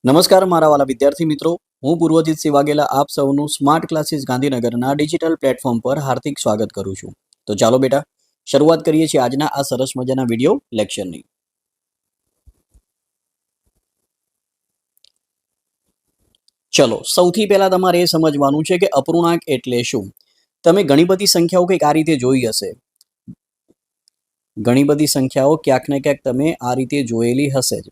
નમસ્કાર મારા વાલા વિદ્યાર્થી મિત્રો, હું પૂર્વજીત સિંહ વાઘેલા આપ સૌનું સ્માર્ટ ક્લાસીસ ગાંધીનગરના ડિજિટલ પ્લેટફોર્મ પર હાર્દિક સ્વાગત કરું છું. તો ચાલો બેટા, શરૂઆત કરીએ છીએ આજના આ સરસ મજાના વિડીયો લેક્ચરની. ચલો, સૌથી પહેલા તમારે એ સમજવાનું છે કે અપૂર્ણાંક એટલે શું. તમે ઘણી બધી સંખ્યાઓ કંઈક આ રીતે જોઈ હશે. ઘણી બધી સંખ્યાઓ ક્યાંક ને ક્યાંક તમે આ રીતે જોયેલી હશે જ.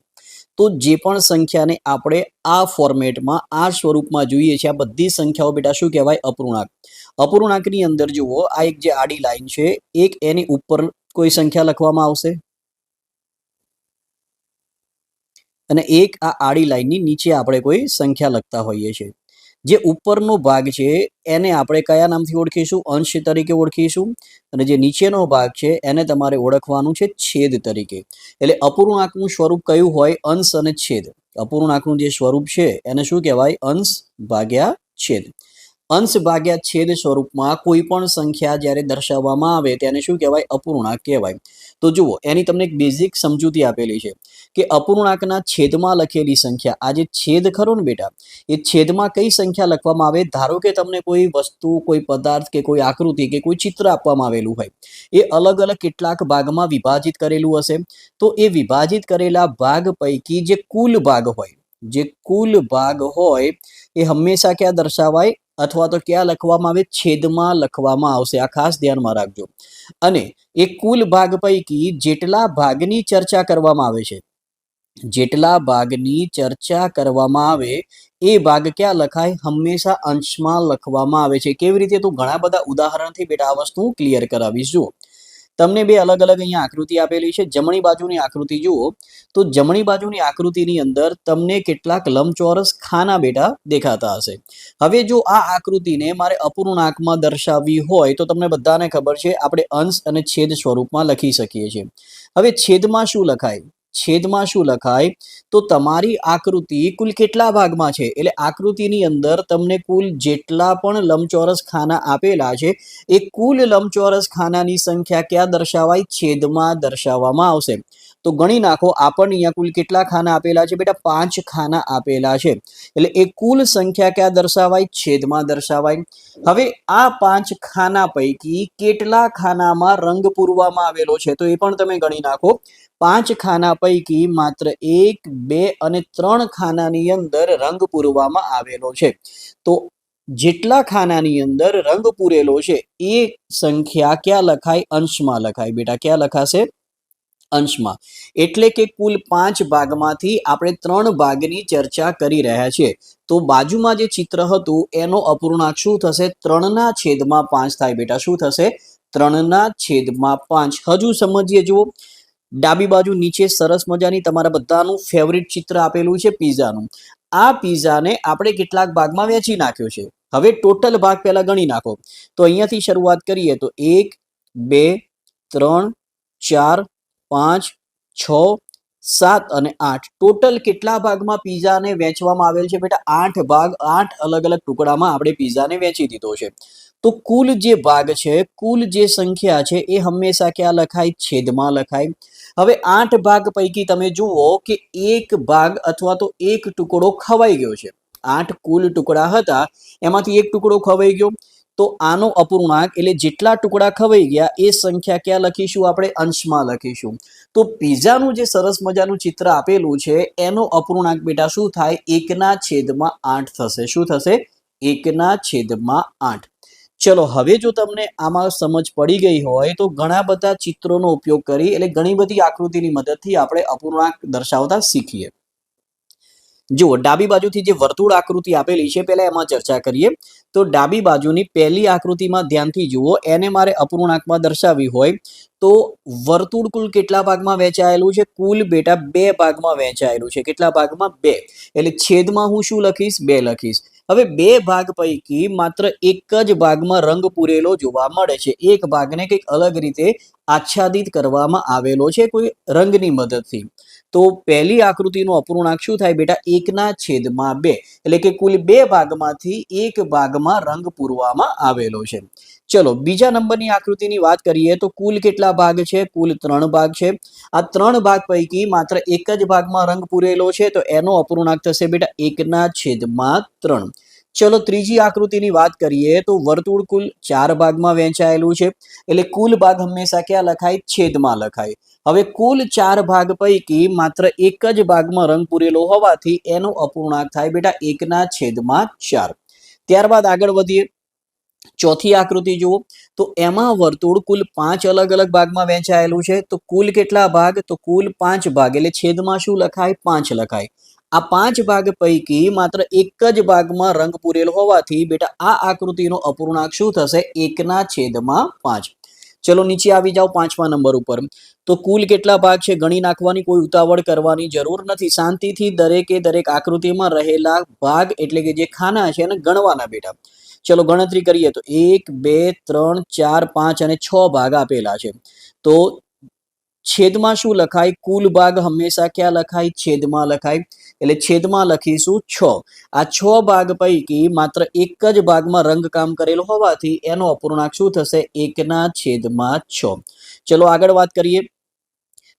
તો જે પણ સંખ્યાને આપણે આ ફોર્મેટમાં આ સ્વરૂપમાં જોઈએ છીએ, આ બધી સંખ્યાઓ બેટા શું કહેવાય? અપૂર્ણાંક. અપૂર્ણાંકની અંદર જુઓ, આ એક જે આડી લાઈન છે, એક એની ઉપર કોઈ સંખ્યા લખવામાં આવશે અને એક આ આડી લાઈનની નીચે આપણે કોઈ સંખ્યા લખતા હોઈએ છીએ. જે ઉપરનો ભાગ છે એને આપણે કયા નામથી ઓળખીશું? અંશ તરીકે ઓળખીશું. અને જે નીચેનો ભાગ છે એને તમારે ઓળખવાનું છે છેદ તરીકે. એટલે અપૂર્ણાંકનું સ્વરૂપ કયું હોય? અંશ અને છેદ. અપૂર્ણાંકનું જે સ્વરૂપ છે એને શું કહેવાય? અંશ ભાગ્યા છેદ. અંશ ભાગ્યા છેદ સ્વરૂપમાં કોઈ પણ સંખ્યા જ્યારે દર્શાવવામાં આવે તેને શું કહેવાય? અપૂર્ણાંક કહેવાય. તો જુઓ, એની તમને એક બેઝિક સમજૂતી આપેલી છે કે અપૂર્ણાંકના છેદમાં લખેલી સંખ્યા, આ જે છેદ ખરો ને બેટા, એ છેદમાં કઈ સંખ્યા લખવામાં આવે? ધારો કે તમને કોઈ વસ્તુ, કોઈ પદાર્થ કે કોઈ આકૃતિ કે કોઈ ચિત્ર આપવામાં આવેલું હોય, એ અલગ અલગ કેટલાક ભાગમાં વિભાજિત કરેલું હશે. તો એ વિભાજિત કરેલા ભાગ પૈકી જે કુલ ભાગ હોય, જે કુલ ભાગ હોય એ હંમેશા ક્યાં દર્શાવાય? અથવા તો ક્યાં લખવામાં આવે? છેદમાં લખવામાં આવશે. આ ખાસ ધ્યાનમાં રાખજો. અને એ કુલ ભાગ પૈકી જેટલા ભાગની ચર્ચા કરવામાં આવે છે, જેટલા ભાગની ચર્ચા કરવામાં આવે એ ભાગ ક્યાં લખાય? હંમેશા અંશમાં લખવામાં આવે છે. કેવી રીતે? તો ઘણા બધા ઉદાહરણથી બેટા આ વસ્તુ ક્લિયર કરાવીશ. જુઓ, તમને બે અલગ અલગ અહીંયા આકૃતિ આપેલી છે. જમણી બાજુની આકૃતિ જુઓ, તો જમણી બાજુની આકૃતિની અંદર તમને કેટલાક લંબચોરસ ખાના બેટા દેખાતા હશે. હવે જો આ આકૃતિને મારે અપૂર્ણાંકમાં દર્શાવવી હોય તો તમને બધાને ખબર છે આપણે અંશ અને છેદ સ્વરૂપમાં લખી શકીએ છીએ. હવે છેદમાં શું લખાય? છેદમાં શું લખાય? તો તમારી આકૃતિ કુલ કેટલા ભાગમાં છે, એટલે આકૃતિની અંદર તમને કુલ જેટલા પણ લંબચોરસ ખાના આપેલા છે એ કુલ લંબચોરસ ખાનાની સંખ્યા ક્યાં દર્શાવાય? છેદમાં દર્શાવવામાં આવશે. તો ગણી નાખો, આપણને અહીંયા કુલ કેટલા ખાના આપેલા છે બેટા? 5 ખાના આપેલા છે. એટલે એ કુલ સંખ્યા ક્યાં દર્શાવાય? છેદમાં દર્શાવાય. હવે આ 5 ખાના પૈકી કેટલા ખાનામાં રંગ પૂરવામાં આવેલો છે તો એ પણ તમે ગણી નાખો. 5 ખાના પૈકી માત્ર 1, 2 અને 3 ખાનાની અંદર રંગ પૂરવામાં આવેલો છે. તો જેટલા ખાનાની અંદર રંગ પૂરેલો છે એ સંખ્યા ક્યાં લખાય? અંશમાં લખાય બેટા. ક્યાં લખાશે? અંશમાં. એટલે કે કુલ 5 ભાગમાંથી આપણે 3 ભાગની ચર્ચા કરી રહ્યા છીએ. તો બાજુમાં જે ચિત્ર હતું એનો અપૂર્ણાંક શું થશે? 3/5 થાય બેટા. શું થશે? 3/5. હજુ સમજીએ. જુઓ, ડાબી બાજુ નીચે સરસ મજાની તમારા બધાનું ફેવરિટ ચિત્ર આપેલું છે પીઝાનું. આ પીઝાને આપણે કેટલાક ભાગમાં વહેંચી નાખ્યો છે. હવે ટોટલ ભાગ પહેલા ગણી નાખો. તો અહીંયાથી શરૂઆત કરીએ તો 1, 2, 3, 4, 5, 6, 7 અને 8. ટોટલ કેટલા ભાગમાં પીઝાને વહેંચવામાં આવેલ છે બેટા? 8 ભાગ. 8 અલગ અલગ ટુકડામાં આપણે પીઝાને વહેંચી દીધો છે. તો કુલ જે ભાગ છે, કુલ જે સંખ્યા છે એ હંમેશા ક્યાં લખાય? છેદમાં લખાય. હવે 8 ભાગ પૈકી તમે જુઓ કે એક ભાગ અથવા તો એક ટુકડો ખવાઈ ગયો છે. 8 કુલ ટુકડા હતા, એમાંથી એક ટુકડો ખવાઈ ગયો. તો આનો અપૂર્ણાંક એટલે જેટલા ટુકડા ખવાઈ ગયા એ સંખ્યા ક્યાં લખીશું? આપણે અંશમાં લખીશું. તો પીઝાનું જે સરસ મજાનું ચિત્ર આપેલું છે એનો અપૂર્ણાંક બેટા શું થાય? 1/8 થશે. શું થશે? 1/8. ચલો, હવે જો તમને આમાં સમજ પડી ગઈ હોય તો ઘણા બધા ચિત્રોનો ઉપયોગ કરી, એટલે ઘણી બધી આકૃતિની મદદથી આપણે અપૂર્ણાંક દર્શાવતા શીખીએ. જુઓ, ડાબી બાજુથી જે વર્તુળ આકૃતિ આપેલી છે પહેલા એમાં ચર્ચા કરીએ. તો ડાબી બાજુની પહેલી આકૃતિમાં ધ્યાનથી જુઓ, એને મારે અપૂર્ણાંકમાં દર્શાવવી હોય તો વર્તુળ કુલ કેટલા ભાગમાં વહેંચાયેલું છે? કુલ બેટા 2 ભાગમાં વહેંચાયેલું છે. કેટલા ભાગમાં? 2. એટલે છેદમાં હું શું લખીશ? 2 લખીશ. હવે 2 ભાગ પૈકી માત્ર એક જ ભાગમાં રંગ પૂરેલો જોવા મળે છે. એક ભાગને કંઈક અલગ રીતે આચ્છાદિત કરવામાં આવેલો છે કોઈ રંગની મદદથી. તો પહેલી આકૃતિનો અપૂર્ણાંક શું થાય બેટા? 1/2. એટલે કે કુલ 2 ભાગમાંથી એક ભાગમાં રંગ પૂરવામાં આવેલો છે. ચલો બીજા નંબરની આકૃતિની વાત કરીએ તો કુલ કેટલા ભાગ છે? કુલ 3 ભાગ છે. આ 3 ભાગ પૈકી માત્ર એક જ ભાગમાં રંગ પૂરેલો છે તો એનો અપૂર્ણાંક થશે બેટા 1/3. ચલો ત્રીજી આકૃતિની વાત કરીએ તો વર્તુળ કુલ 4 ભાગમાં વહેંચાયેલું છે એટલે કુલ ભાગ હંમેશા ક્યાં લખાય? છેદમાં લખાય. હવે કુલ 4 ભાગ પૈકી માત્ર એક જ ભાગમાં રંગ પૂરેલો હોવાથી એનો અપૂર્ણાંક થાય બેટા 1/4. ત્યારબાદ આગળ વધીએ. ચોથી આકૃતિ જુઓ તો એમાં વર્તુળ કુલ 5 અલગ અલગ ભાગમાં વહેંચાયેલું છે તો કુલ કેટલા ભાગ? તો કુલ 5 ભાગ એટલે છેદમાં શું લખાય? 5 લખાય. આ 5 ભાગ પૈકી માત્ર એક જ ભાગમાં રંગ પૂરેલ હોવાથી બેટા આ આકૃતિનો અપૂર્ણાંક શું થશે? 1/5. ચલો નીચે આવી જાઓ 5મા નંબર ઉપર. તો કુલ કેટલા ભાગ છે ગણી નાખવાની, કોઈ ઉતાવળ કરવાની જરૂર નથી. શાંતિથી દરેકે દરેક આકૃતિમાં રહેલા ભાગ એટલે કે જે ખાના છે એને ગણવાના બેટા. ચલો ગણતરી કરીએ તો 1 2 3 4 5 અને 6 ભાગ આપેલા છે. તો છેદમાં શું લખાય? કુલ ભાગ હંમેશા ક્યાં લખાય? છેદમાં લખાય. એટલે છેદમાં લખીશું 6. આ 6 ભાગ પૈકી માત્ર એક જ ભાગમાં રંગકામ કરેલ હોવાથી એનો અપૂર્ણાંક શું થશે? 1/6. ચલો આગળ વાત કરીએ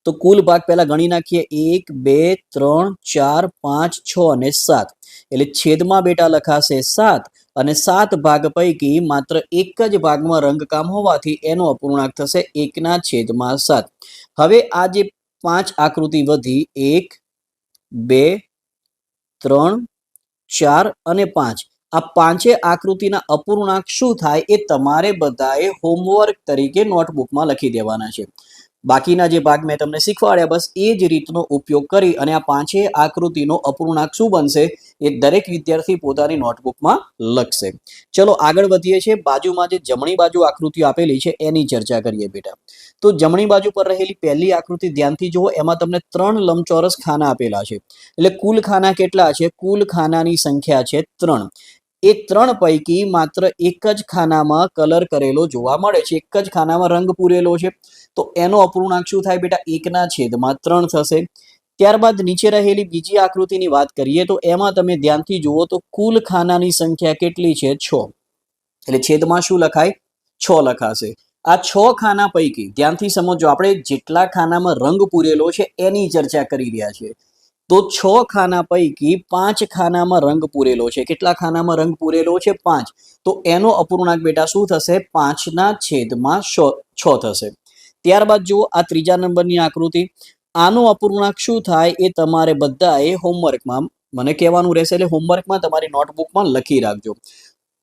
તો કુલ ભાગ પહેલા ગણી નાખીએ 1 2 3 4 5 6 અને 7. એટલે છેદમાં બેટા લખાશે 7 અને 7 ભાગ પૈકી માત્ર એક જ ભાગમાં રંગકામ હોવાથી એનો અપૂર્ણાંક થશે 1/7. હવે આ જે 5 આકૃતિ વધી 1 2 3 4 અને 5 આ પાંચે આકૃતિના અપૂર્ણાંક શું થાય એ તમારે બધાએ હોમવર્ક તરીકે નોટબુકમાં લખી દેવાના છે. બાકીના જે ભાગ મેં તમને શીખવાડ્યા બસ એ જ રીતનો ઉપયોગ કરી અને આ પાંચે આકૃતિનો અપૂર્ણાંક શું બનશે એ દરેક વિદ્યાર્થી પોતાની નોટબુકમાં લખશે. ચલો આગળ વધીએ છીએ. બાજુમાં જે જમણી બાજુ આકૃતિઓ આપેલી છે એની ચર્ચા કરીએ બેટા. તો જમણી બાજુ પર રહેલી પહેલી આકૃતિ ધ્યાનથી જુઓ. એમાં તમને 3 લંબચોરસ ખાના આપેલા છે એટલે કુલ ખાના કેટલા છે? કુલ ખાનાની સંખ્યા છે 3. એ 3 પૈકી માત્ર એક જ ખાનામાં કલર કરેલો જોવા મળે છે, એક જ ખાનામાં રંગ પૂરેલો છે તો એનો અપૂર્ણાંક શું થાય બેટા? 1/3 થશે. ત્યારબાદ નીચે રહેલી બીજી આકૃતિની વાત કરીએ તો એમાં તમે ધ્યાનથી જુઓ તો કુલ ખાનાની સંખ્યા કેટલી છે? 6. એટલે છેદમાં શું લખાય? 6 લખાશે. આ 6 ખાના પૈકી ધ્યાનથી સમજો, આપણે જેટલા ખાનામાં રંગ પૂરેલો છે એની ચર્ચા કરી રહ્યા છીએ. તો 6 ખાના પૈકી 5 ખાનામાં રંગ પૂરેલો છે. કેટલા ખાનામાં રંગ પૂરેલો છે? 5. તો એનો અપૂર્ણાંક બેટા શું થશે? 5/6 થશે. ત્યારબાદ જુઓ આ ત્રીજા નંબરની આકૃતિ. આનો અપૂર્ણાંક શું થાય એ તમારે બધાએ હોમવર્કમાં મને કહેવાનું રહેશે એટલે હોમવર્કમાં તમારી નોટબુકમાં લખી રાખજો.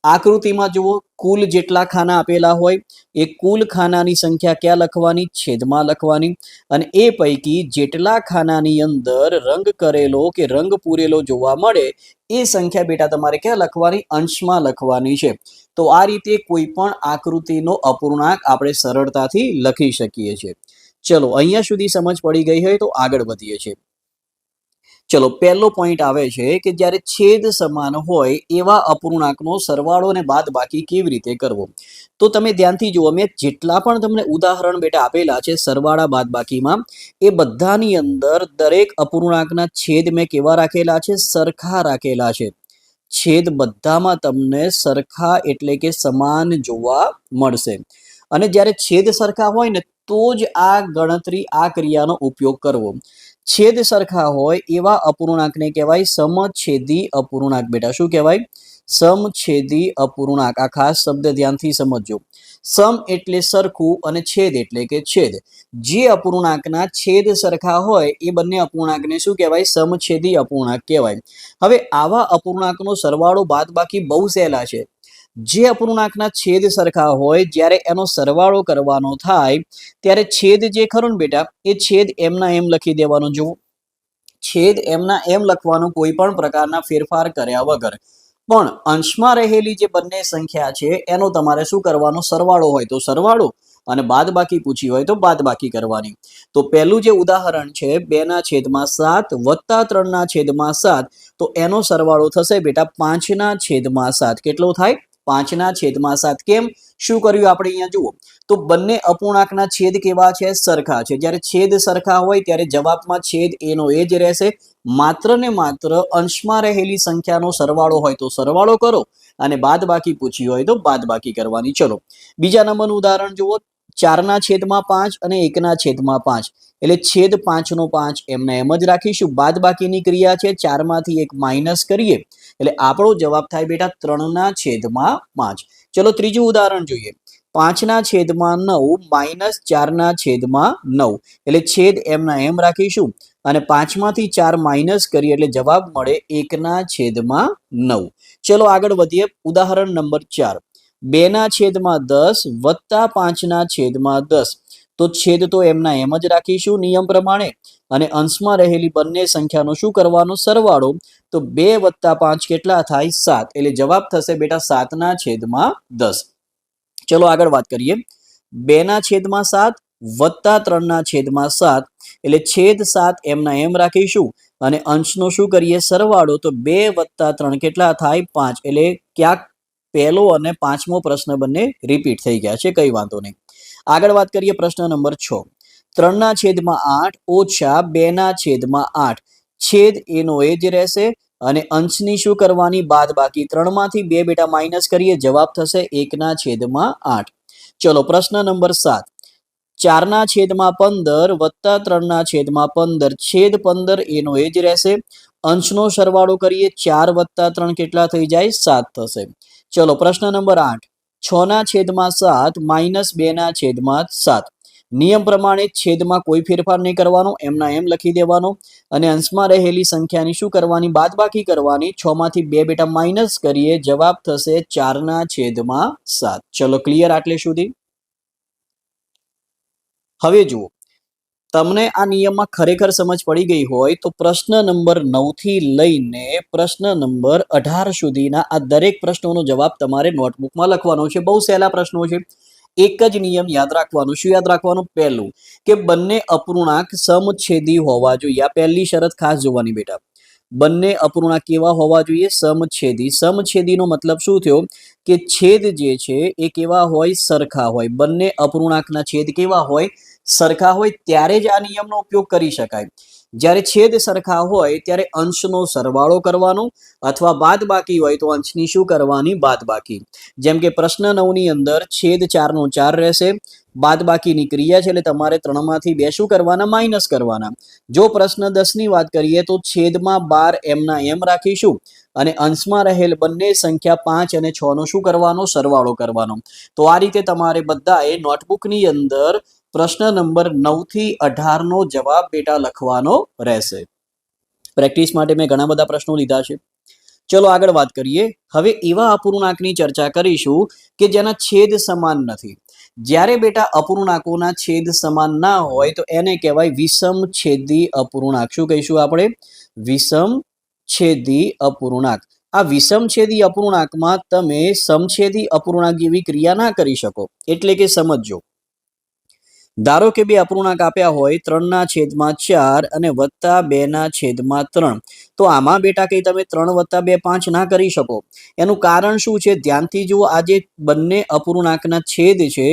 આકૃતિમાં જુઓ કુલ જેટલા ખાના આપેલા હોય એ કુલ ખાનાની સંખ્યા ક્યાં લખવાની? છેદમાં લખવાની. અને એ પૈકી જેટલા ખાનાની અંદર રંગ કરેલો કે રંગ પૂરેલો જોવા મળે એ સંખ્યા બેટા તમારે ક્યાં લખવાની? અંશમાં લખવાની છે. તો આ રીતે કોઈ પણ આકૃતિનો અપૂર્ણાંક આપણે સરળતાથી લખી શકીએ છીએ. ચલો અહીંયા સુધી સમજ પડી ગઈ હોય તો આગળ વધીએ છીએ. ચલો પહેલો પોઈન્ટ આવે છે કે જ્યારે છેદ સમાન હોય એવા અપૂર્ણાંકનો સરવાળો અને બાદબાકી કેવી રીતે કરવો. તો તમે ધ્યાનથી જુઓ, મેં જેટલા પણ તમને ઉદાહરણ બેટા આપેલા છે સરવાળા બાદબાકીમાં એ બધાની અંદર દરેક અપૂર્ણાંકના છેદ મેં કેવા રાખેલા છે? સરખા રાખેલા છે. છેદ બધામાં તમને સરખા એટલે કે સમાન જોવા મળશે. અને જ્યારે છેદ સરખા હોય ને તો જ આ ગણતરી આ ક્રિયાનો ઉપયોગ કરવો. છેદ સરખા હોય એવા અપૂર્ણાંકને કહેવાય સમછેદી અપૂર્ણાંક. બેટા શું કહેવાય? સમછેદી અપૂર્ણાંક. આ ખાસ શબ્દ ધ્યાનથી સમજજો. સમ એટલે સરખું અને છેદ એટલે કે છેદ. જે અપૂર્ણાંકના છેદ સરખા હોય એ બંને અપૂર્ણાંકને શું કહેવાય? સમછેદી અપૂર્ણાંક કહેવાય. હવે આવા અપૂર્ણાંકનો સરવાળો બાદબાકી બહુ સહેલા છે. જે અપૂર્ણાંકના છેદ સરખા હોય જ્યારે એનો સરવાળો કરવાનો થાય ત્યારે છેદ જે ખરો ને બેટા એ છેદ એમના એમ લખી દેવાનો. જુઓ છેદ એમના એમ લખવાનો કોઈ પણ પ્રકારના ફેરફાર કર્યા વગર. પણ અંશમાં રહેલી જે બંને સંખ્યા છે એનો તમારે શું કરવાનો? સરવાળો હોય તો સરવાળો અને બાદબાકી પૂછી હોય તો બાદબાકી કરવાની. તો પહેલું જે ઉદાહરણ છે 2/7 વત્તા 3/7 તો એનો સરવાળો થશે બેટા 5/7. કેટલો થાય? 5/7. કેમ? શું કર્યું આપણે અહીંયા જુઓ તો બંને અપૂર્ણાંકના છેદ કેવા છે? સરખા છે. જ્યારે છેદ સરખા હોય ત્યારે જવાબમાં છેદ એનો એ જ રહેશે. માત્ર ને માત્ર અંશમાં રહેલી સંખ્યાનો સરવાળો હોય તો સરવાળો કરો અને બાદબાકી પૂછી હોય તો બાદબાકી કરવાની. ચલો બીજા નંબરનું ઉદાહરણ જુઓ. 4/5 અને 1/5 એટલે છેદ 5/5 એમને એમ જ રાખીશું. બાદબાકીની ક્રિયા છે, 4માંથી 1 માઇનસ કરીએ એટલે આપણો જવાબ થાય બેટા 3/5. ચલો ત્રીજું ઉદાહરણ જોઈએ. 5/9 માઇનસ 4/9 એટલે છેદ એમના એમ રાખીશું અને 5માંથી 4 માઇનસ કરીએ એટલે જવાબ મળે 1/9. ચલો આગળ વધીએ. ઉદાહરણ નંબર 4. 2/10 વત્તા 5/10 તો છેદ તો એમના એમ જ રાખીશું નિયમ પ્રમાણે અને અંશમાં રહેલી બંને સંખ્યાનો શું કરવાનો? સરવાળો. તો 2 + 5 કેટલા થાય? 7. એટલે જવાબ થશે બેટા 7/10. ચલો આગળ વાત કરીએ. 2/7 વત્તા 3/7 એટલે છેદ 7 એમના એમ રાખીશું અને અંશનો શું કરીએ? સરવાળો. તો 2 + 3 કેટલા થાય? 5. એટલે ક્યાંક પહેલો અને પાંચમો પ્રશ્ન બંને રિપીટ થઈ ગયા છે, કઈ વાંધો નહીં. આગળ વાત કરીએ પ્રશ્ન નંબર 6. 3/8 ઓછા 2/8 છેદ એનો એ જ રહેશે અને અંશની શું કરવાની? બાદબાકી. 3માંથી 2 બેટા માઇનસ કરીએ, જવાબ થશે 1/8. ચલો પ્રશ્ન નંબર 7. 4/15 વત્તા 3/15 છેદ 15 એનો એ જ રહેશે. અંશનો સરવાળો કરીએ, 4 + 3 કેટલા થઈ જાય? 7 થશે. ચલો પ્રશ્ન નંબર 8. 6/7 માઇનસ 2/7 નિયમ પ્રમાણે છેદમાં કોઈ ફેરફાર નહીં કરવાનો, એમના એમ લખી દેવાનો અને અંશમાં રહેલી સંખ્યાની શું કરવાની? બાદબાકી કરવાની. 6માંથી 2 બેટા માઇનસ કરીએ, જવાબ થશે 4/7. ચલો ક્લિયર આટલે સુધી? હવે જુઓ, તમને આ નિયમમાં ખરેખર સમજ પડી ગઈ હોય તો પ્રશ્ન નંબર 9 થી લઈને પ્રશ્ન નંબર 18 સુધીના આ દરેક પ્રશ્નોનો જવાબ તમારે નોટબુકમાં લખવાનો છે. બહુ સહેલા પ્રશ્નો છે. એક જ નિયમ યાદ રાખવાનો. શું યાદ રાખવાનું? પહેલું કે બંને અપૂર્ણાંક સમછેદી હોવા જોઈએ. આ પહેલી શરત ખાસ જોવાની બેટા. બંને અપૂર્ણાંક કેવા હોવા જોઈએ? સમછેદી. સમછેદીનો મતલબ શું થયો? કે છેદ જે છે એ કેવા હોય? સરખા હોય. બંને અપૂર્ણાંકના છેદ કેવા હોય? સરખા હોય. ત્યારે જ આ નિયમનો ઉપયોગ કરી શકાય. જ્યારે છેદ સરખા હોય ત્યારે અંશનો સરવાળો કરવાનો અથવા બાદબાકી હોય તો અંશની શું કરવાની? બાદબાકી. જેમ કે પ્રશ્ન 9 ની અંદર છેદ 4/4 રહેશે. બાદબાકીની ક્રિયા છે એટલે તમારે 3માંથી 2 શું કરવાના? માઇનસ કરવાના. જો પ્રશ્ન 10 ની વાત કરીએ તો છેદમાં 12 એમના એમ રાખીશું અને અંશમાં રહેલ બંને સંખ્યા 5 અને 6 નો શું કરવાનો? સરવાળો કરવાનો. તો આ રીતે તમારે બધાએ નોટબુકની અંદર પ્રશ્ન નંબર 9 થી 18 નો જવાબ બેટા લખવાનો રહેશે. પ્રેક્ટિસ માટે મેં ઘણા બધા પ્રશ્નો લીધા છે. ચલો આગળ વાત કરીએ. હવે એવા અપૂર્ણાંકની ચર્ચા કરીશું કે જેના છેદ સમાન નથી. જ્યારે બેટા અપૂર્ણાંકોના છેદ સમાન ના હોય તો એને કહેવાય વિષમછેદી અપૂર્ણાંક. શું કહીશું આપણે? વિષમછેદી અપૂર્ણાંક. આ વિષમછેદી અપૂર્ણાંકમાં તમે સમછેદી અપૂર્ણાંક જેવી ક્રિયા ના કરી શકો. એટલે કે સમજજો. ધારો કે બે અપૂર્ણાંક આપ્યા હોય 3/4 અને વત્તા 2/3. તો આમાં બેટા કઈ તમે 3 + 2 5 ના કરી શકો. એનું કારણ શું છે? ધ્યાનથી જુઓ. આ જે બંને અપૂર્ણાંકના છેદ છે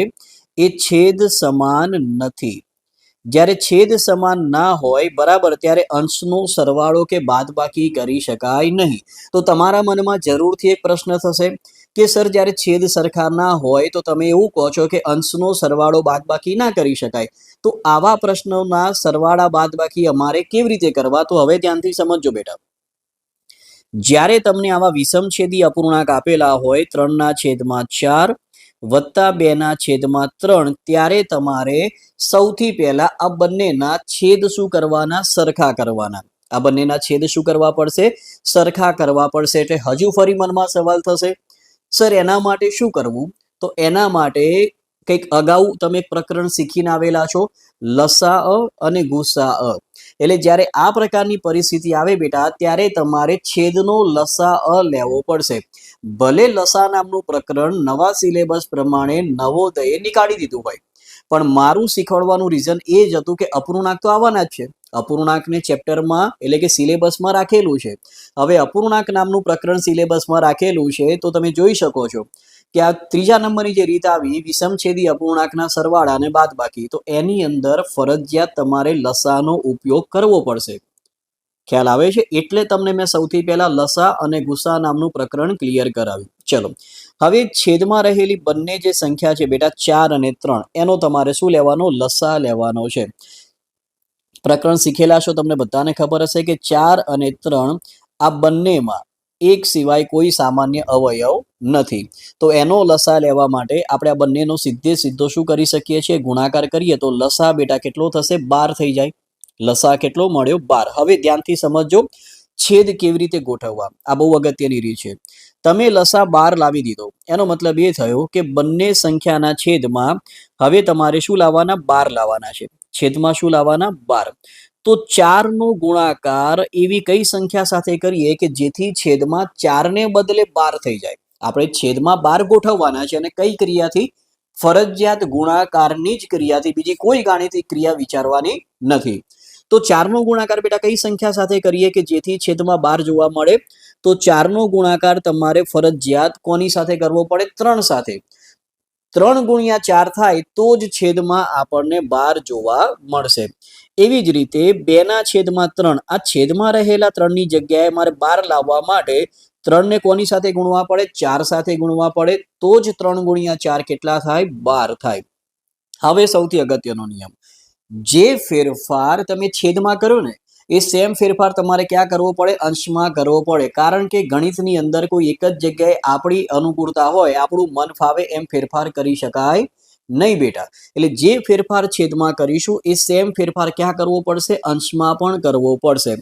એ છેદ સમાન નથી. જ્યારે છેદ સમાન ના હોય બરાબર, ત્યારે અંશનો સરવાળો કે બાદબાકી કરી શકાય નહીં. તો તમારા મનમાં જરૂરથી એક પ્રશ્ન થશે કે સર જ્યારે છેદ સરખા ના હોય તો તમે એવું કહો છો કે અંશનો સરવાળો બાદબાકી ના કરી શકાય. તો આવા પ્રશ્નોના સરવાળા બાદબાકી અમારે કેવી રીતે કરવા? તો હવે ધ્યાનથી સમજજો બેટા. જ્યારે તમને આવા વિષમછેદી અપૂર્ણાંક આપેલા હોય 3/4 વત્તા 2/3, ત્યારે તમારે સૌથી પહેલા આ બંનેના છેદ શું કરવાના? સરખા કરવાના. આ બંનેના છેદ શું કરવા પડશે? સરખા કરવા પડશે. એટલે હજુ ફરી મનમાં સવાલ થશે, સર એના માટે શું કરવું? તો એના માટે કંઈક અગાઉ તમે પ્રકરણ શીખીને આવેલા છો, લસાઅ અને ગુસાઅ. એટલે જ્યારે આ પ્રકારની પરિસ્થિતિ આવે બેટા ત્યારે તમારે છેદનો લસાઅ લેવો પડશે. ભલે લસા નામનું પ્રકરણ નવા સિલેબસ પ્રમાણે નવોદયે નીકાળી દીધું હોય, પણ મારું શીખવાડવાનું રીઝન એ જ હતું કે અપૂર્ણાંક તો આવવાના જ છે. અપૂર્ણાંકને ચેપ્ટરમાં એટલે કે સિલેબસમાં રાખેલું છે. હવે અપૂર્ણાંક નામનું પ્રકરણ સિલેબસમાં રાખેલું છે તો તમે જોઈ શકો છો કે આ ત્રીજા નંબરની જે રીત આવી વિષમછેદી અપૂર્ણાંકના સરવાળા અને બાદબાકી, તો એની અંદર ફરજિયાત તમારે લસાનો ઉપયોગ કરવો પડશે. ખ્યાલ આવે છે? એટલે તમને મેં સૌથી પહેલા લસા અને ગુસા નામનું પ્રકરણ ક્લિયર કરાવ્યું. ચલો, હવે છેદમાં રહેલી બંને જે સંખ્યા છે બેટા 4 અને 3, એનો તમારે શું લેવાનો? લસા લેવાનો છે. પ્રકરણ શીખેલા છો, તમને બધાને ખબર હશે કે 4 અને 3 આ બંનેમાં એક સિવાય કોઈ સામાન્ય અવયવ નથી. તો એનો લસા લેવા માટે આપણે આ બંનેનો સીધો શું કરી શકીએ છીએ? ગુણાકાર કરીએ તો લસા બેટા કેટલો થશે? 12 થઈ જાય. લસા કેટલો મળ્યો? 12. હવે ધ્યાનથી સમજજો છેદ કેવી રીતે ગોઠવવા, આ બહુ અગત્યની રીત છે. તમે લસા 12 લાવી દીધો, એનો મતલબ એ થયો કે બંને સંખ્યાના છેદમાં હવે તમારે શું લાવવાના? 12 લાવવાના છે. છેદમાં શું લાવવાના? 12. તો 4 નો ગુણાકાર એવી કઈ સંખ્યા સાથે કરીએ કે જેથી છેદમાં 4 ને બદલે 12 થઈ જાય? આપણે છેદમાં 12 ગોઠવવાના છે અને કઈ ક્રિયાથી? ફરજિયાત ગુણાકારની જ ક્રિયાથી, બીજી કોઈ ગાણિતિક ક્રિયા વિચારવાની નથી. તો 4 નો ગુણાકાર બેટા કઈ સંખ્યા સાથે કરીએ કે જેથી છેદમાં 12 જોવા મળે? તો 4 નો ગુણાકાર તમારે ફરજિયાત કોની સાથે કરવો પડે? 3 સાથે. 3 ગુણ્યા 4 થાય તો જ છેદમાં આપણને 12 જોવા મળશે. એવી જ રીતે 2 ના છેદમાં 3, આ છેદમાં રહેલા 3 ની જગ્યાએ મારે 12 લાવવા માટે 3 ને કોની સાથે ગુણવા પડે? 4 સાથે ગુણવા પડે, તો જ 3 ગુણ્યા 4 કેટલા થાય? 12 થાય. હવે સૌથી અગત્યનો નિયમ, જે ફેરફાર તમે છેદમાં કરો ને એ સેમ ફેરફાર તમારે ક્યાં કરવો પડે? અંશમાં કરવો પડે. કારણ કે ગણિતની અંદર કોઈ એક જ જગ્યાએ આપણી અનુકૂળતા હોય, આપણું મન ફાવે એમ ફેરફાર કરી શકાય નહીં બેટા. એટલે જે ફેરફાર છેદમાં કરીશું એ સેમ ફેરફાર ક્યાં કરવો પડશે? અંશમાં પણ કરવો પડશે.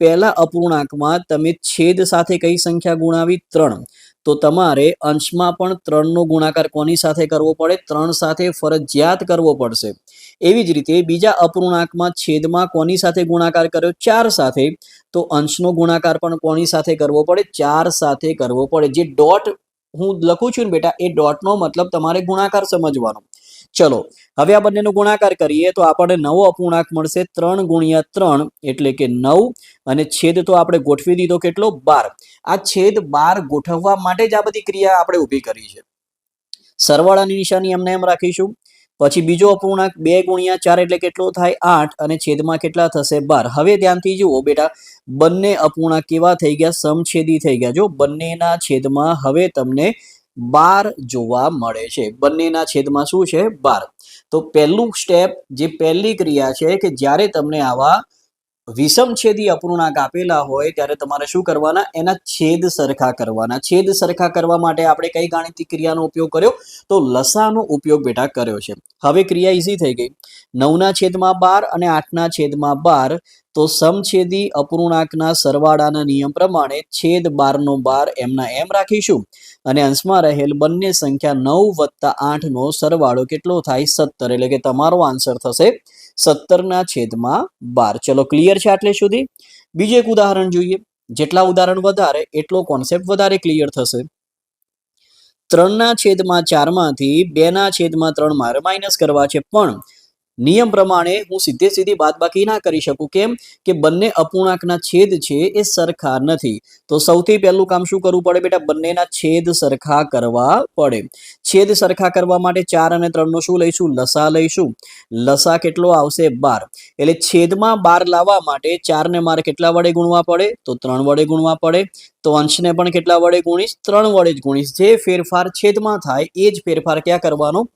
પહેલા અપૂર્ણાંકમાં તમે છેદ સાથે કઈ સંખ્યા ગુણાવી? 3. તો તમારે અંશમાં પણ 3 નો ગુણાકાર કોની સાથે કરવો પડે? 3 સાથે ફરજિયાત કરવો પડશે. એવી જ રીતે બીજા અપૂર્ણાંકમાં છેદમાં કોની સાથે ગુણાકાર કર્યો? 4 સાથે. તો અંશનો ગુણાકાર પણ કોની સાથે કરવો પડે? 4 સાથે કરવો પડે. જે ડોટ હું લખું છું ને બેટા, એ ડોટનો મતલબ તમારે ગુણાકાર સમજવાનો. ચલો, હવે આ બંનેનો ગુણાકાર કરીએ તો આપણને નવો અપૂર્ણાંક મળશે. 3 ગુણ્યા 3 એટલે કે 9, અને છેદ તો આપણે ગોઠવી દીધો કેટલો? 12. આ છેદ 12 ગોઠવવા માટે જ આ બધી ક્રિયા આપણે ઊભી કરી છે. સરવાળાની નિશાની એમને એમ રાખીશું. પછી બીજો અપૂર્ણાંક 2 ગુણ્યા 4 એટલે કેટલો થાય? 8, અને છેદમાં કેટલા થશે? 12. હવે ધ્યાનથી જુઓ બેટા, બંને અપૂર્ણાંક કેવા થઈ ગયા? સમછેદી થઈ ગયા. જો બંનેના છેદમાં હવે તમને 12 જોવા મળે છે. બંનેના છેદમાં શું છે? 12. તો પહેલું સ્ટેપ, જે પહેલી ક્રિયા છે કે જ્યારે તમને આવા વિષમછેદી અપૂર્ણાંક આપેલા હોય ત્યારે તમારે શું કરવાના? એના છેદ સરખા કરવાના. છેદ સરખા કરવા માટે આપણે કઈ ગાણિતિક ક્રિયાનો ઉપયોગ કર્યો? તો લસાનો ઉપયોગ બેટા કર્યો છે. હવે ક્રિયા ઈઝી થઈ ગઈ. 9 ના છેદમાં 12 અને 8 ના છેદમાં 12. તો સમછેદી અપૂર્ણાંકના સરવાળાના નિયમ પ્રમાણે છેદ 12 નો 12 એમના એમ રાખીશું, અને અંશમાં રહેલ બંને સંખ્યા 9 + 8 નો સરવાળો કેટલો થાય? 17. એટલે કે તમારો આન્સર થશે 17 ના છેદમાં 12. ચલો, ક્લિયર છે આટલે સુધી? બીજું એક ઉદાહરણ જોઈએ. જેટલા ઉદાહરણ વધારે એટલો કોન્સેપ્ટ વધારે ક્લિયર થશે. 3 ના છેદમાં 4 માંથી 2 ના છેદમાં 3 મારે માઇનસ કરવા છે, પણ નિયમ પ્રમાણે હું સીધી બાદબાકી ના કરી શકું. કેમ? કે બંને અપૂર્ણાંકના છેદ છે એ સરખા નથી. તો સૌથી પહેલું કામ શું કરવું પડે બેટા? બંનેના છેદ સરખા કરવા પડે. છેદ સરખા કરવા માટે 4 અને 3 નો શું લઈશું? લસા લઈશું. લસા કેટલો આવશે? 12. એટલે છેદમાં 12 લાવવા માટે 4 ને મારે કેટલા વડે ગુણવા પડે? તો 3 વડે ગુણવા પડે. તો અંશને પણ કેટલા વડે ગુણીશ? 3 વડે જ ગુણીશ. જે ફેરફાર છેદમાં થાય એ જ ફેરફાર ક્યાં કરવાનો?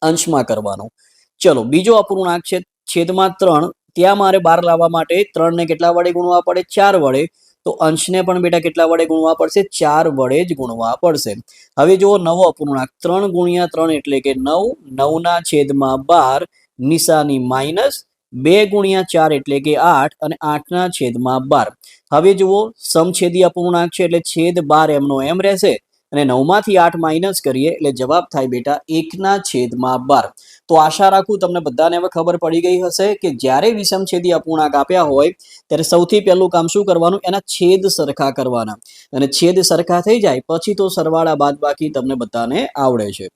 અંશમાં કરવાનો. ચલો, બીજો અપૂર્ણાંક છે છેદમાં 3, ત્યાં મારે 12 લાવવા માટે 3 ને કેટલા વડે ગુણવા પડે? 4 વડે. તો અંશને પણ બેટા કેટલા વડે ગુણવા પડશે? 4 વડે જ ગુણવા પડશે. હવે જુઓ નવો અપૂર્ણાંક 3 ગુણ્યા 3 એટલે કે 9. 9 ના છેદમાં 12, નિશાની માઇનસ. 2 ગુણ્યા 4 એટલે કે 8, અને 8 ના છેદમાં 12. હવે જુઓ સમછેદી અપૂર્ણાંક છે એટલે છેદ 12 એમનો એમ રહેશે, અને 9 માંથી 8 માઇનસ કરીએ એટલે જવાબ થાય બેટા 1 ના છેદમાં 12. તો આશા રાખું તમને બધાને હવે ખબર પડી ગઈ હશે કે જ્યારે વિષમછેદી અપૂર્ણાંક આપ્યા હોય ત્યારે સૌથી પહેલું કામ શું કરવાનું? એના છેદ સરખા કરવાના. અને છેદ સરખા થઈ જાય પછી તો સરવાળા બાદબાકી તમને બધાને આવડે છે.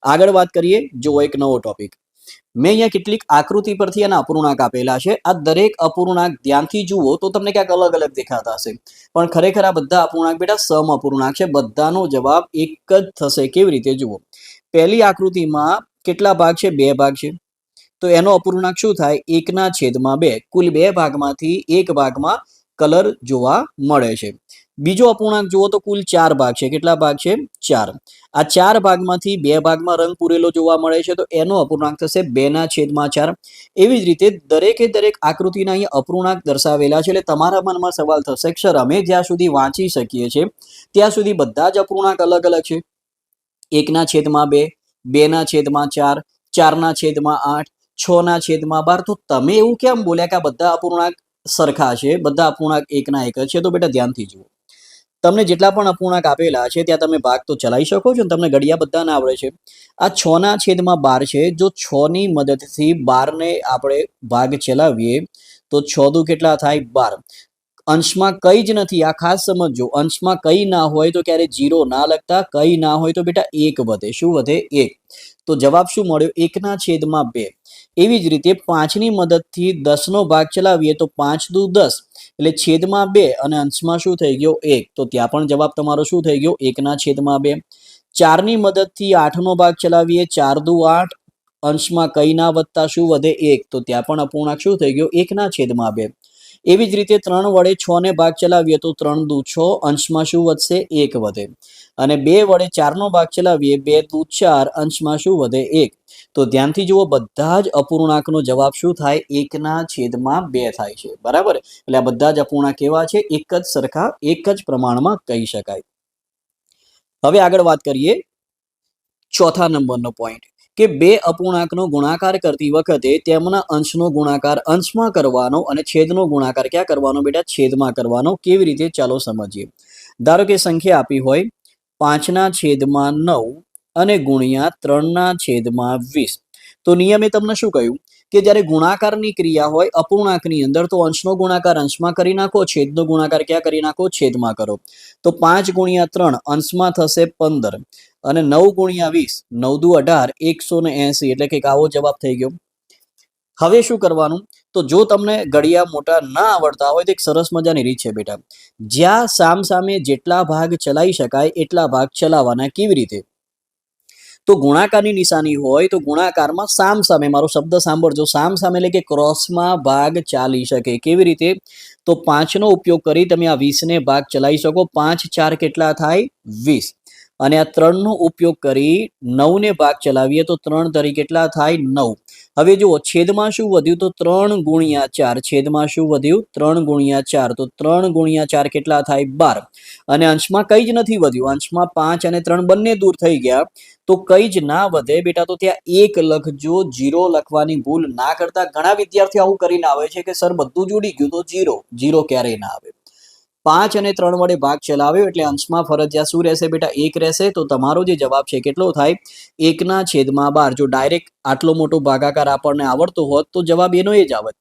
આગળ વાત કરીએ. જો એક નવો ટોપિક, મેં અહીંયા કેટલીક આકૃતિ પરથી એના અપૂર્ણાંક આપેલા છે. આ દરેક અપૂર્ણાંક ધ્યાનથી જુઓ તો તમને ક્યાંક અલગ અલગ દેખાતા હશે, પણ ખરેખર આ બધા અપૂર્ણાંક બેટા સમ અપૂર્ણાંક છે. બધાનો જવાબ એક જ થશે. કેવી રીતે? જુઓ, પહેલી આકૃતિમાં કેટલા ભાગ છે? 2 ભાગ છે. તો એનો અપૂર્ણાંક શું થાય? 1 ના છેદમાં 2. કુલ 2 ભાગમાંથી 1 ભાગમાં કલર જોવા મળે છે. બીજો અપૂર્ણાંક જુઓ તો કુલ 4 ભાગ છે. કેટલા ભાગ છે? 4. આ 4 ભાગમાંથી 2 ભાગમાં રંગ પૂરેલો જોવા મળે છે, તો એનો અપૂર્ણાંક થશે 2/4. એવી જ રીતે દરેકે દરેક આકૃતિના અહીં અપૂર્ણાંક દર્શાવેલા છે. એટલે તમારા મનમાં સવાલ થશે કે સર, અમે જ્યાં સુધી વાંચી શકીએ છીએ ત્યાં સુધી બધા જ અપૂર્ણાંક અલગ અલગ છે. 1/2, 2/4, 4/8, 6/12. તો તમે એવું કેમ બોલ્યા કે આ બધા અપૂર્ણાંક સરખા છે, બધા અપૂર્ણાંક એકના એક જ છે? તો બેટા ધ્યાનથી જુઓ, તમને જેટલા પણ અપૂર્ણાંક આપેલા છે ત્યાં તમે ભાગ તો ચલાવી શકો છો ને, તમને ઘડિયા બધાને આવડે છે. આ 6/12 છે. જો 6 ની મદદથી 12 ને આપણે ભાગ ચલાવીએ તો 6 દુ કેટલા થાય? 12. અંશમાં કઈ જ નથી, આ ખાસ સમજજો. અંશમાં કઈ ના હોય તો ક્યારે 0 ના લખતા, કઈ ના હોય તો બેટા 1 વધે. શું વધે? 1. તો જવાબ શું મળ્યો? 1/2. એવી જ રીતે 5 ની મદદથી 10 નો ભાગ ચલાવીએ તો 5 દુ 10, એટલે છેદમાં 2 અને અંશમાં શું થઈ ગયો? 1. તો ત્યાં પણ જવાબ તમારો શું થઈ ગયો? 1/2. 4 ની મદદથી 8 નો ભાગ ચલાવીએ, 4 દુ 8, અંશમાં કઈ ના વધતા શું વધે? 1. તો ત્યાં પણ અપૂર્ણાંક શું થઈ ગયો? 1/2. એવી જ રીતે 3 વડે 6 ને ભાગ ચલાવીએ તો 3 દુ 6, અંશમાં શું વધશે? 1 વધે. અને 2 વડે 4 નો ભાગ ચલાવીએ, 2 દુ 4, અંશમાં શું વધે? 1. તો ધ્યાનથી જુઓ, બધા જ અપૂર્ણાંકનો જવાબ શું થાય? 1/2 થાય છે. બરાબર? એટલે આ બધા જ અપૂર્ણાંક કેવા છે? એક જ સરખા, એક જ પ્રમાણમાં કહી શકાય. હવે આગળ વાત કરીએ ચોથા નંબરનો પોઈન્ટ, કે બે અપૂર્ણાંકનો ગુણાકાર કરતી વખતે તેમના અંશનો ગુણાકાર અંશમાં કરવાનો અને છેદનો ગુણાકાર ક્યાં કરવાનો બેટા? છેદમાં કરવાનો. કેવી રીતે? ચાલો સમજીએ. ધારો કે સંખ્યા આપી હોય 5/9 અને ગુણ્યા 3/20. તો નિયમે તમને શું કહ્યું કે જ્યારે ગુણાકારની ક્રિયા હોય અપૂર્ણાંકની અંદર, તો અંશનો ગુણાકાર અંશમાં કરી નાખો, છેદનો ગુણાકાર ક્યાં કરી નાખો? છેદમાં કરો. તો 5 ગુણ્યા 3 અંશમાં થશે 15 અને 9 ગુણ્યા 20, 9 દુ 18, 180. એટલે કે આવો જવાબ થઈ ગયો. હવે શું કરવાનું? તો જો તમને ઘડિયા મોટા ના આવડતા હોય તો એક સરસ મજાની રીત છે બેટા. જ્યાં સામસામે જેટલા ભાગ ચલાવી શકાય એટલા ભાગ ચલાવવાના. કેવી રીતે? તો ગુણાકારની નિશાની હોય તો ગુણાકારમાં સામસામે, મારો શબ્દ સાંભળજો, સામસામે એટલે કે ક્રોસમાં ભાગ ચાલી શકે. કેવી રીતે? તો 5 નો ઉપયોગ કરી તમે આ 20 ને ભાગ ચલાવી શકો. 5 4 કેટલા થાય? 20. અને આ 3 નો ઉપયોગ કરી 9 ને ભાગ ચલાવીએ તો 3 તરી કેટલા થાય? 9. હવે જુઓ, છેદમાં શું વધ્યું? તો 3 ગુણ્યા 4. છેદમાં શું વધ્યું? 3 ગુણ્યા 4. તો 3 ગુણ્યા 4 કેટલા થાય? 12. અને અંશમાં કઈ જ નથી વધ્યું. અંશમાં 5 અને 3 બંને દૂર થઈ ગયા, તો કઈ જ ના વધે બેટા. તો ત્યાં 1 લખજો. 0 લખવાની ભૂલ ના કરતા. ઘણા વિદ્યાર્થીઓ આવું કરીને આવે છે કે સર બધું જ ઉડી ગયું તો 0 ક્યારેય ના આવે. 5 અને 3 વડે ભાગ ચલાવ્યો એટલે અંશમાં ફરજિયાત શું રહેશે બેટા? 1 રહેશે. તો તમારો જે જવાબ છે કેટલો થાય? 1/12. જો ડાયરેક્ટ આટલો મોટો ભાગાકાર આપણને આવડતો હોત તો જવાબ એનો એ જ આવત.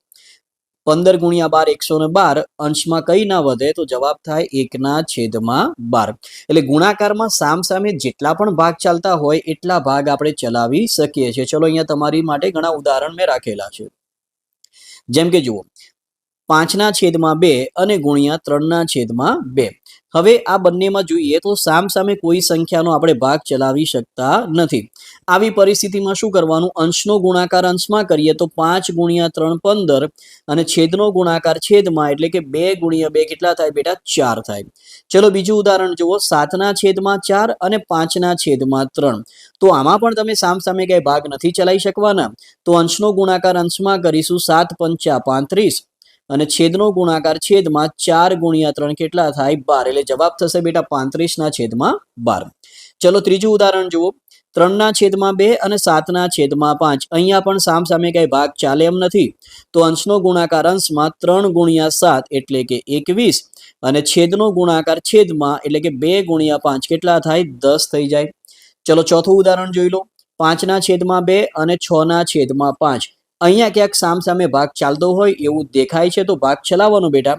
15 ગુણ્યા 12 112, અંશમાં કઈ ના વધે તો જવાબ થાય 1/12. એટલે ગુણાકારમાં સામસામે જેટલા પણ ભાગ ચાલતા હોય એટલા ભાગ આપણે ચલાવી શકીએ છીએ. ચલો અહીંયા તમારી માટે ઘણા ઉદાહરણ મેં રાખેલા છે. જેમ કે જુઓ, 5/2 અને ગુણ્યા 3/2. હવે આ બંનેમાં જોઈએ તો સામસામે કોઈ સંખ્યાનો આપણે ભાગ ચલાવી શકતા નથી. આવી પરિસ્થિતિમાં શું કરવાનું? અંશનો ગુણાકાર અંશમાં કરીએ તો 5 ગુણ્યા 3 15 અને છેદનો ગુણાકાર છેદમાં, એટલે કે 2 ગુણ્યા 2 કેટલા થાય બેટા? 4 થાય. ચલો બીજું ઉદાહરણ જુઓ, 7/4 અને 5/3. તો આમાં પણ તમે સામસામે કઈ ભાગ નથી ચલાવી શકવાના. તો અંશનો ગુણાકાર અંશમાં કરીશું, 7 પંચા 35 અને છેદનો ગુણાકાર છેદમાં 4 ગુણ્યા 3 કેટલા થાય? 12. એટલે જવાબ થશે બેટા 35/12. ચલો ત્રીજું ઉદાહરણ જુઓ, 3/2 અને 7/5. અહીંયા પણ સામસામે કઈ ભાગ ચાલે એમ નથી. તો અંશનો ગુણાકાર અંશમાં 3 ગુણ્યા 7 એટલે કે 21 અને છેદનો ગુણાકાર છેદમાં એટલે કે 2 ગુણ્યા 5 કેટલા થાય? 10 થઈ જાય. ચલો ચોથું ઉદાહરણ જોઈ લો, 5/2 અને 6/5. અહીંયા ક્યાંક સામસામે ભાગ ચાલતો હોય એવું દેખાય છે તો ભાગ ચલાવવાનો બેટા.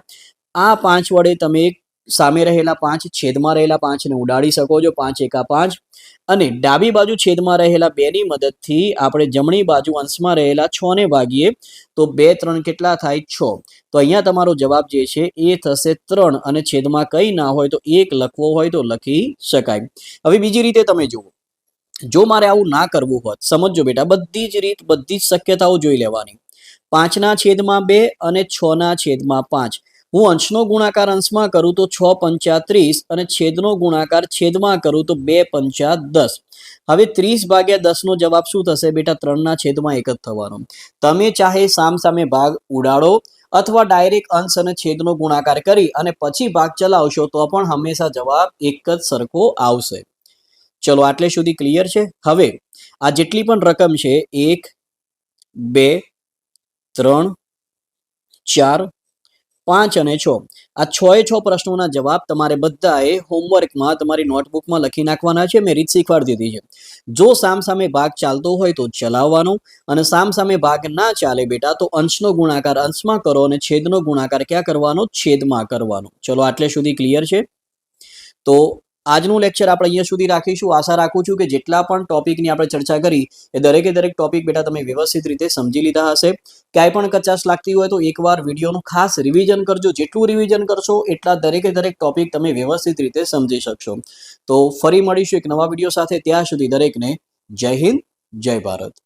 આ 5 વડે તમે સામે રહેલા 5, છેદમાં રહેલા 5 ને ઉડાડી શકો છો. 5 એકા 5 અને ડાબી બાજુ છેદમાં રહેલા 2 ની મદદથી આપણે જમણી બાજુ અંશમાં રહેલા 6 ને ભાગીએ તો 2 3 કેટલા થાય? 6. તો અહીંયા તમારો જવાબ જે છે એ થશે 3 અને છેદમાં કઈ ના હોય તો 1 લખવો હોય તો લખી શકાય. હવે બીજી રીતે તમે જુઓ, જો મારે આવું ના કરવું હોત, સમજો બેટા, બધી જ રીત, બધી જ શક્યતાઓ જોઈ લેવાની. 5/2 અને 6/5. હું અંશનો ગુણાકાર અંશમાં કરું તો 6 પંચા 30 અને છેદનો ગુણાકાર છેદમાં કરું તો 2 પંચા 10. હવે 30 ભાગ્યા 10 નો જવાબ શું થશે બેટા? 3 ના છેદમાં 1 જ થવાનો. તમે ચાહે સામે ભાગ ઉડાડો અથવા ડાયરેક્ટ અંશ અને છેદનો ગુણાકાર કરી અને પછી ભાગ ચલાવશો તો પણ હંમેશા જવાબ એક જ સરખો આવશે. ચલો આટલે સુધી ક્લિયર છે. હવે આ જેટલી પણ રકમ છે 1 2 3 4 5 અને 6 આ 6 પ્રશ્નોના જવાબ તમારે બધાએ હોમવર્કમાં તમારી નોટબુકમાં લખી નાખવાના છે. મેં રીત શીખવાડી દીધી છે. જો સામે ભાગ ચાલતો હોય તો ચલાવવાનો અને સામે ભાગ ના ચાલે બેટા તો અંશનો ગુણાકાર અંશમાં કરો અને છેદનો ગુણાકાર ક્યાં કરવાનો? છેદમાં કરવાનો. ચલો આટલે સુધી ક્લિયર છે. તો આજનું લેક્ચર આપણે અહીંયા સુધી રાખીશું. આશા રાખું છું કે જેટલા પણ ટોપિકની આપણે ચર્ચા કરી એ દરેકે દરેક ટોપિક બેટા તમે વ્યવસ્થિત રીતે સમજી લીધા હશે. ક્યાંય પણ કચાશ લાગતી હોય તો એકવાર વિડીયોનું ખાસ રિવિઝન કરજો. જેટલું રિવિઝન કરશો એટલા દરેકે દરેક ટોપિક તમે વ્યવસ્થિત રીતે સમજી શકશો. તો ફરી મળીશું એક નવા વિડીયો સાથે. ત્યાં સુધી દરેકને જય હિન્દ, જય ભારત.